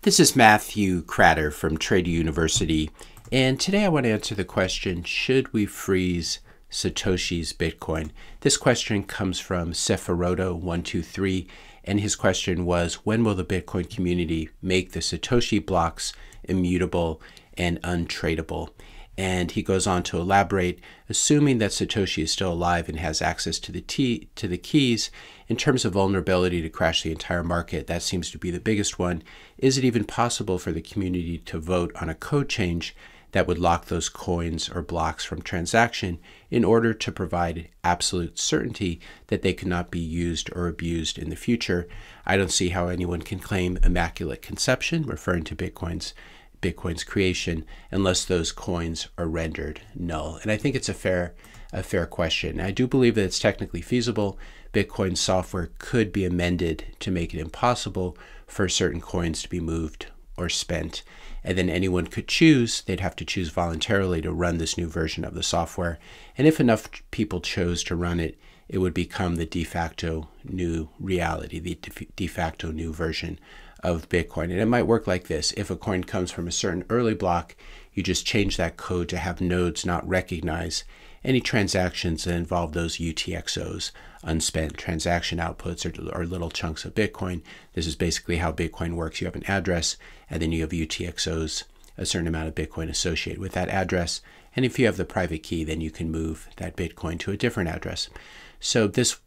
This is Matthew Cratter from Trader University, and today I want to answer the question, should we freeze Satoshi's Bitcoin? This question comes from Sephiroto123, and his question was, when will the Bitcoin community make the Satoshi blocks immutable and untradeable? And he goes on to elaborate, assuming that Satoshi is still alive and has access to the keys, in terms of vulnerability to crash the entire market, that seems to be the biggest one. Is it even possible for the community to vote on a code change that would lock those coins or blocks from transaction in order to provide absolute certainty that they cannot be used or abused in the future? I don't see how anyone can claim immaculate conception, referring to Bitcoin's creation, unless those coins are rendered null. And I think it's a fair question. I do believe that it's technically feasible. Bitcoin software could be amended to make it impossible for certain coins to be moved or spent. And then anyone could choose, they'd have to choose voluntarily to run this new version of the software. And if enough people chose to run it, it would become the de facto new reality, the de facto new version of Bitcoin. And it might work like this. If a coin comes from a certain early block, you just change that code to have nodes not recognize any transactions that involve those UTXOs, unspent transaction outputs, or little chunks of Bitcoin. This is basically how Bitcoin works. You have an address, and then you have UTXOs, a certain amount of Bitcoin associated with that address. And if you have the private key, then you can move that Bitcoin to a different address. So this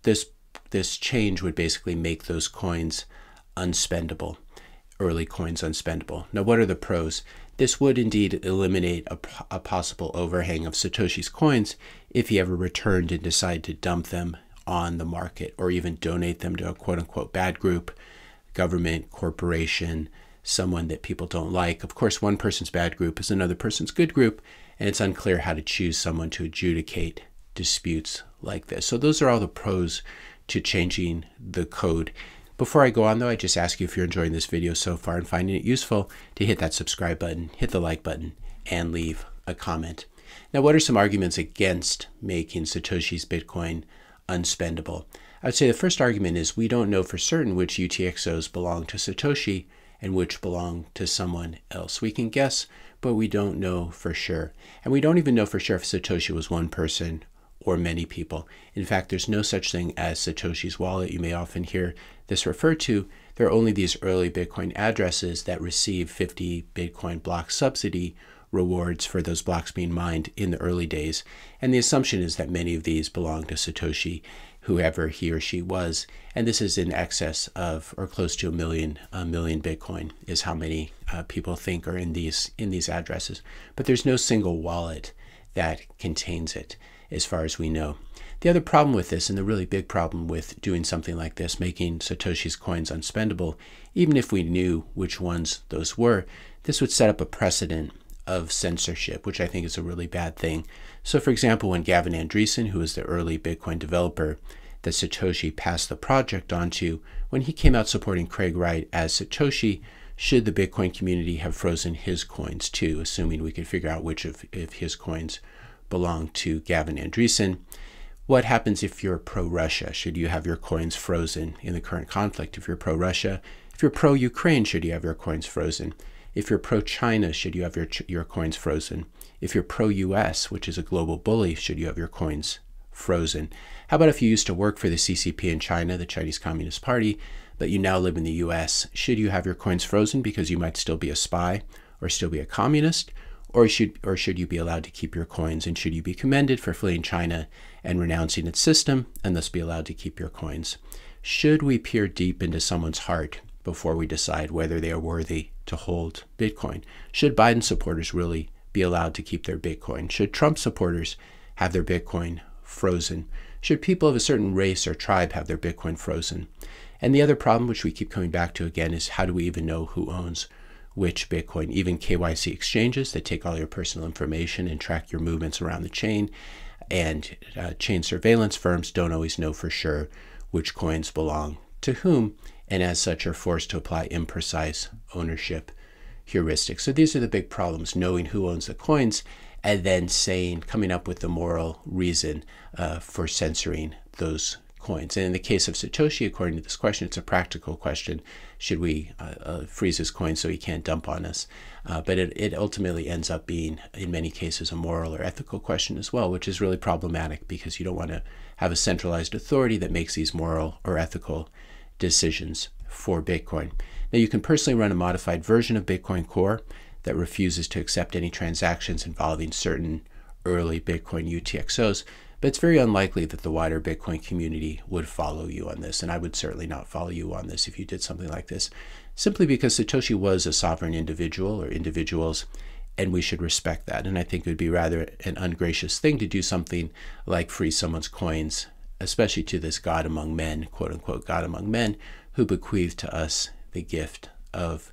change would basically make those coins unspendable, early coins unspendable. Now, what are the pros? This would indeed eliminate a possible overhang of Satoshi's coins if he ever returned and decided to dump them on the market, or even donate them to a quote-unquote bad group, government, corporation, someone that people don't like. Of course, one person's bad group is another person's good group, and it's unclear how to choose someone to adjudicate disputes like this. So those are all the pros to changing the code. Before I go on, though, I just ask you, if you're enjoying this video so far and finding it useful, to hit that subscribe button, hit the like button, and leave a comment. Now, what are some arguments against making Satoshi's Bitcoin unspendable? I would say the first argument is we don't know for certain which UTXOs belong to Satoshi and which belong to someone else. We can guess, but we don't know for sure. And we don't even know for sure if Satoshi was one person or many people. In fact, there's no such thing as Satoshi's wallet. You may often hear this referred to. There are only these early Bitcoin addresses that receive 50 Bitcoin block subsidy rewards for those blocks being mined in the early days. And the assumption is that many of these belong to Satoshi, whoever he or she was. And this is in excess of, or close to a million Bitcoin is how many people think are in these addresses. But there's no single wallet that contains it, as far as we know. The other problem with this, and the really big problem with doing something like this, making Satoshi's coins unspendable, even if we knew which ones those were, this would set up a precedent of censorship, which I think is a really bad thing. So for example, when Gavin Andresen, who was the early Bitcoin developer that Satoshi passed the project on to, when he came out supporting Craig Wright as Satoshi, should the Bitcoin community have frozen his coins too, assuming we could figure out which of his coins belong to Gavin Andresen? What happens if you're pro-Russia? Should you have your coins frozen in the current conflict? If you're pro-Russia, if you're pro-Ukraine, should you have your coins frozen? If you're pro-China, should you have your coins frozen? If you're pro-US, which is a global bully, should you have your coins frozen? How about if you used to work for the CCP in China, the Chinese Communist Party, but you now live in the US? Should you have your coins frozen because you might still be a spy or still be a communist? Or should you be allowed to keep your coins, and should you be commended for fleeing China and renouncing its system, and thus be allowed to keep your coins? Should we peer deep into someone's heart before we decide whether they are worthy to hold Bitcoin? Should Biden supporters really be allowed to keep their Bitcoin? Should Trump supporters have their Bitcoin frozen? Should people of a certain race or tribe have their Bitcoin frozen? And the other problem, which we keep coming back to again, is how do we even know who owns which Bitcoin? Even KYC exchanges that take all your personal information and track your movements around the chain, and chain surveillance firms don't always know for sure which coins belong to whom, and as such are forced to apply imprecise ownership heuristics. So these are the big problems, knowing who owns the coins, and then coming up with the moral reason for censoring those coins. And in the case of Satoshi, according to this question, it's a practical question. Should we freeze his coins so he can't dump on us? But it ultimately ends up being, in many cases, a moral or ethical question as well, which is really problematic because you don't want to have a centralized authority that makes these moral or ethical decisions for Bitcoin. Now, you can personally run a modified version of Bitcoin Core that refuses to accept any transactions involving certain early Bitcoin UTXOs, but it's very unlikely that the wider Bitcoin community would follow you on this, and I would certainly not follow you on this if you did something like this, simply because Satoshi was a sovereign individual or individuals, and we should respect that. And I think it would be rather an ungracious thing to do something like freeze someone's coins, especially to this God among men, quote unquote God among men, who bequeathed to us the gift of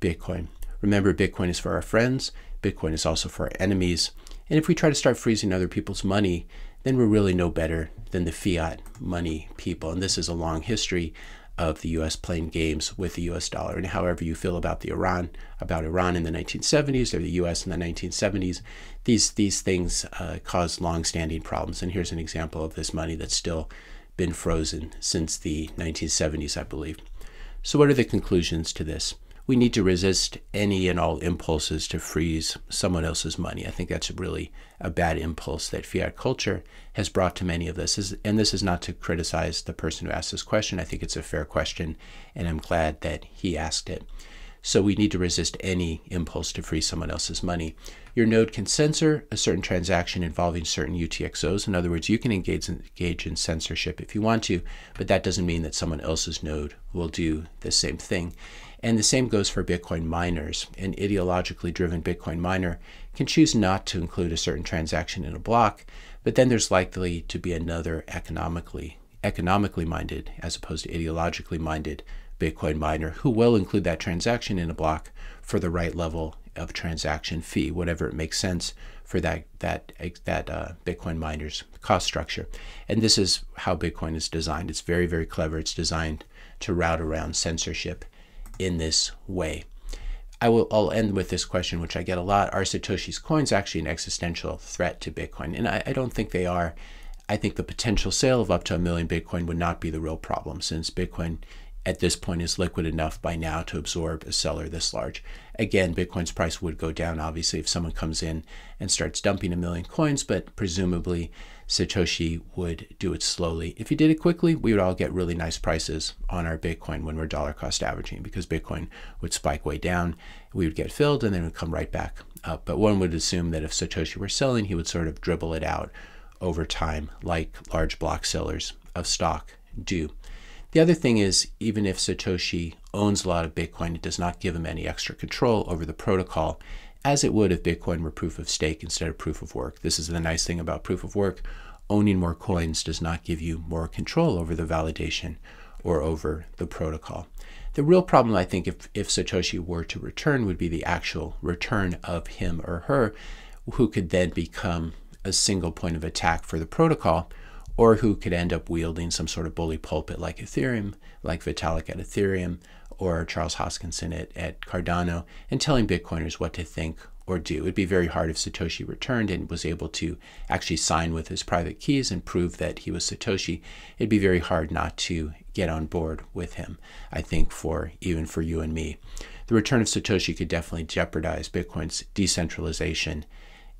Bitcoin. Remember, Bitcoin is for our friends. Bitcoin is also for our enemies. And if we try to start freezing other people's money, then we're really no better than the fiat money people. And this is a long history of the U.S. playing games with the U.S. dollar. And however you feel about Iran in the 1970s or the U.S. in the 1970s, these things cause long-standing problems. And here's an example of this money that's still been frozen since the 1970s, I believe. So what are the conclusions to this? We need to resist any and all impulses to freeze someone else's money. I think that's really a bad impulse that fiat culture has brought to many of this. And this is not to criticize the person who asked this question. I think it's a fair question, and I'm glad that he asked it. So we need to resist any impulse to freeze someone else's money. Your node can censor a certain transaction involving certain UTXOs. In other words, you can engage in censorship if you want to, but that doesn't mean that someone else's node will do the same thing. And the same goes for Bitcoin miners. An ideologically driven Bitcoin miner can choose not to include a certain transaction in a block, but then there's likely to be another economically minded, as opposed to ideologically minded Bitcoin miner who will include that transaction in a block for the right level of transaction fee, whatever it makes sense for that Bitcoin miner's cost structure. And this is how Bitcoin is designed. It's very, very clever. It's designed to route around censorship in this way. I'll end with this question, which I get a lot. Are Satoshi's coins actually an existential threat to Bitcoin? And I don't think they are. I think the potential sale of up to 1 million Bitcoin would not be the real problem, since Bitcoin at this point is liquid enough by now to absorb a seller this large. Again, Bitcoin's price would go down, obviously, if someone comes in and starts dumping 1 million coins, but presumably Satoshi would do it slowly. If he did it quickly, we would all get really nice prices on our Bitcoin when we're dollar cost averaging, because Bitcoin would spike way down, we would get filled, and then it would come right back up. But one would assume that if Satoshi were selling, he would sort of dribble it out over time, like large block sellers of stock do. The other thing is, even if Satoshi owns a lot of Bitcoin, it does not give him any extra control over the protocol, as it would if Bitcoin were proof of stake instead of proof of work. This is the nice thing about proof of work. Owning more coins does not give you more control over the validation or over the protocol. The real problem, I think, if Satoshi were to return, would be the actual return of him or her, who could then become a single point of attack for the protocol, or who could end up wielding some sort of bully pulpit like Ethereum, like Vitalik at Ethereum, or Charles Hoskinson at Cardano, and telling Bitcoiners what to think or do. It'd be very hard if Satoshi returned and was able to actually sign with his private keys and prove that he was Satoshi. It'd be very hard not to get on board with him, I think, even for you and me. The return of Satoshi could definitely jeopardize Bitcoin's decentralization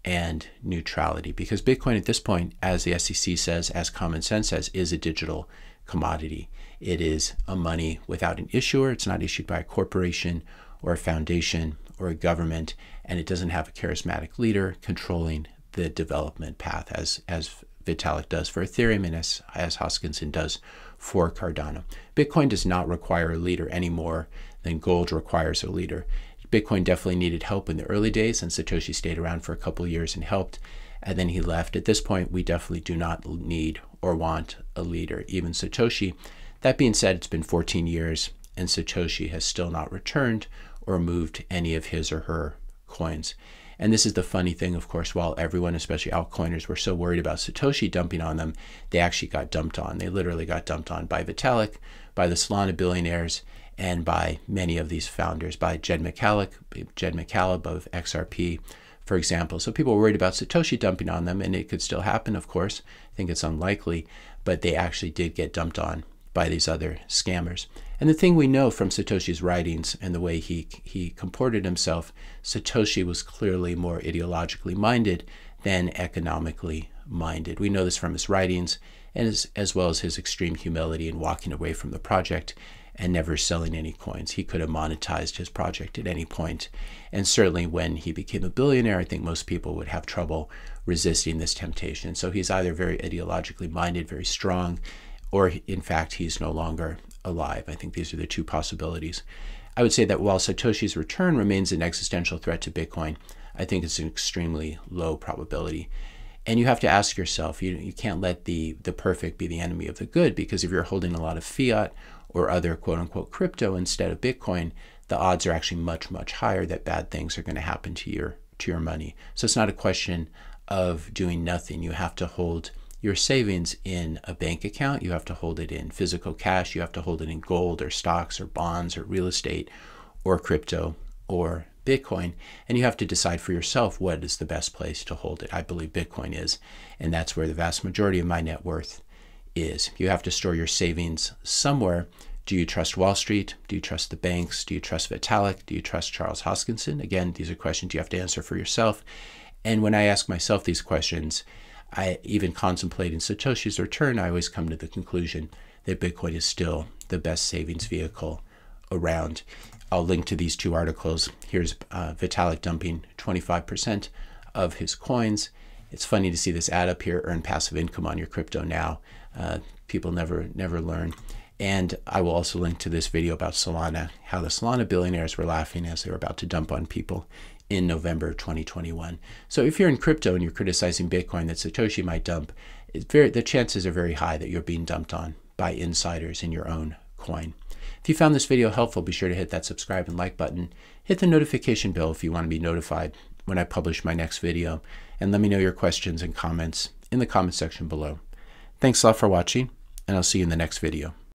and neutrality, because Bitcoin at this point, as the SEC says, as common sense says, is a digital commodity. It is a money without an issuer. It's not issued by a corporation or a foundation or a government, and it doesn't have a charismatic leader controlling the development path, as Vitalik does for Ethereum and as Hoskinson does for Cardano. Bitcoin does not require a leader any more than gold requires a leader. Bitcoin definitely needed help in the early days, and Satoshi stayed around for a couple of years and helped, and then he left. At this point, we definitely do not need or want a leader, even Satoshi. That being said, it's been 14 years, and Satoshi has still not returned or moved any of his or her coins. And this is the funny thing, of course, while everyone, especially altcoiners, were so worried about Satoshi dumping on them, they actually got dumped on. They literally got dumped on by Vitalik, by the Solana billionaires, and by many of these founders, by Jed McCaleb of XRP, for example. So people were worried about Satoshi dumping on them, and it could still happen, of course. I think it's unlikely. but they actually did get dumped on by these other scammers. And the thing we know from Satoshi's writings and the way he comported himself, Satoshi was clearly more ideologically minded than economically minded. We know this from his writings, and as well as his extreme humility in walking away from the project and never selling any coins. He could have monetized his project at any point. And certainly when he became a billionaire, I think most people would have trouble resisting this temptation. So he's either very ideologically minded, very strong, or in fact, he's no longer alive. I think these are the two possibilities. I would say that while Satoshi's return remains an existential threat to Bitcoin, I think it's an extremely low probability. And you have to ask yourself, you can't let the perfect be the enemy of the good, because if you're holding a lot of fiat or other quote-unquote crypto instead of Bitcoin, the odds are actually much, much higher that bad things are going to happen to your money. So it's not a question of doing nothing. You have to hold your savings in a bank account. You have to hold it in physical cash. You have to hold it in gold or stocks or bonds or real estate or crypto or Bitcoin. And you have to decide for yourself what is the best place to hold it. I believe Bitcoin is, and that's where the vast majority of my net worth is. You have to store your savings somewhere. Do you trust Wall Street? Do you trust the banks? Do you trust Vitalik? Do you trust Charles Hoskinson? Again, these are questions you have to answer for yourself. And when I ask myself these questions, I even contemplating Satoshi's return, I always come to the conclusion that Bitcoin is still the best savings vehicle around. I'll link to these two articles. Here's Vitalik dumping 25% of his coins. It's funny to see this ad up here, earn passive income on your crypto now. People never learn. And I will also link to this video about Solana, how the Solana billionaires were laughing as they were about to dump on people in November 2021. So if you're in crypto and you're criticizing Bitcoin that Satoshi might dump, the chances are very high that you're being dumped on by insiders in your own coin. If you found this video helpful, be sure to hit that subscribe and like button. Hit the notification bell if you want to be notified when I publish my next video. And let me know your questions and comments in the comment section below. Thanks a lot for watching, and I'll see you in the next video.